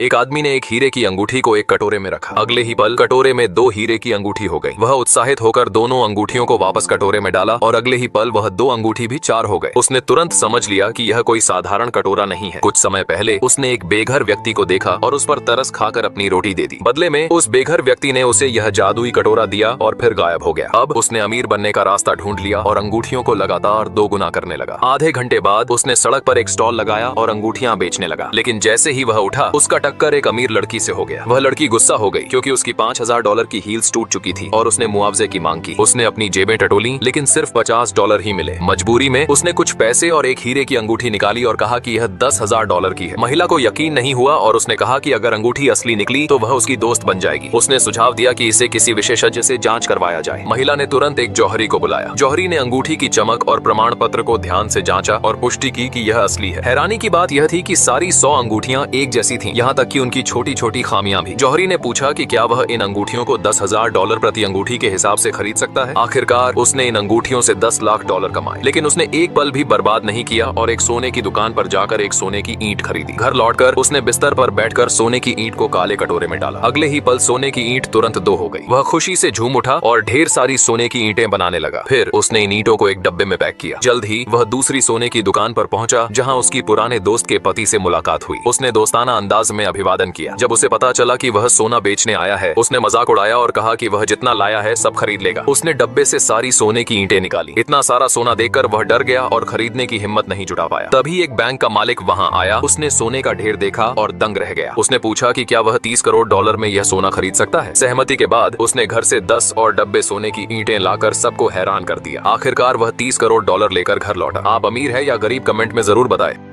एक आदमी ने एक हीरे की अंगूठी को एक कटोरे में रखा। अगले ही पल कटोरे में 2 हीरे की अंगूठी हो गई। वह उत्साहित होकर दोनों अंगूठियों को वापस कटोरे में डाला और अगले ही पल वह 2 अंगूठी भी 4 हो गए। उसने तुरंत समझ लिया कि यह कोई साधारण कटोरा नहीं है। कुछ समय पहले उसने एक बेघर व्यक्ति को देखा और उस पर तरस खाकर अपनी रोटी दे दी। बदले में उस बेघर व्यक्ति ने उसे यह जादुई कटोरा दिया और फिर गायब हो गया। अब उसने अमीर बनने का रास्ता ढूंढ लिया और अंगूठियों को लगातार 2 गुना करने लगा। आधे घंटे बाद उसने सड़क पर एक स्टॉल लगाया और अंगूठियां बेचने लगा। लेकिन जैसे ही वह उठा उसका टक्कर एक अमीर लड़की से हो गया। वह लड़की गुस्सा हो गई क्योंकि उसकी $5000 की हील्स टूट चुकी थी और उसने मुआवजे की मांग की। उसने अपनी जेबें टटोली लेकिन सिर्फ $50 ही मिले। मजबूरी में उसने कुछ पैसे और एक हीरे की अंगूठी निकाली और कहा कि यह $10,000 की है। महिला को यकीन नहीं हुआ और उसने कहा कि अगर अंगूठी असली निकली तो वह उसकी दोस्त बन जाएगी। उसने सुझाव दिया कि इसे किसी विशेषज्ञ से जांच करवाया जाए। महिला ने तुरंत एक जौहरी को बुलाया। जौहरी ने अंगूठी की चमक और प्रमाण पत्र को ध्यान से जांचा और पुष्टि की कि यह असली है। हैरानी की बात यह थी कि सारी 100 अंगूठियां एक जैसी थीं, यहाँ तक कि उनकी छोटी छोटी खामियां भी। जौहरी ने पूछा कि क्या वह इन अंगूठियों को $10,000 प्रति अंगूठी के हिसाब से खरीद सकता है। आखिरकार उसने इन अंगूठियों से $10 लाख कमाए। लेकिन उसने एक पल भी बर्बाद नहीं किया और एक सोने की दुकान पर जाकर एक सोने की ईंट खरीदी। घर लौटकर उसने बिस्तर पर बैठकर सोने की ईंट को काले कटोरे में डाला। अगले ही पल सोने की ईंट तुरंत 2 हो गई। वह खुशी से झूम उठा और ढेर सारी सोने की ईंटें बनाने लगा। फिर उसने इन ईंटों को एक डब्बे में पैक किया। जल्द ही वह दूसरी सोने की दुकान पर पहुंचा जहां उसकी पुराने दोस्त के पति से मुलाकात हुई। उसने दोस्ताना अंदाज में अभिवादन किया। जब उसे पता चला कि वह सोना बेचने आया है उसने मजाक उड़ाया और कहा कि वह जितना लाया है सब खरीद लेगा। उसने डब्बे से सारी सोने की ईंटें निकाली। इतना सारा सोना देखकर वह डर गया और खरीदने की हिम्मत नहीं जुटा पाया। तभी एक बैंक का मालिक वहां आया। उसने सोने का ढेर देखा और दंग रह गया। उसने पूछा कि क्या वह $30 करोड़ में यह सोना खरीद सकता है। सहमति के बाद उसने घर से 10 और डब्बे सोने की ईंटें लाकर सबको हैरान कर दिया। आखिरकार वह $30 करोड़ लेकर घर लौटा। आप अमीर है या गरीब, कमेंट में जरूर बताएं।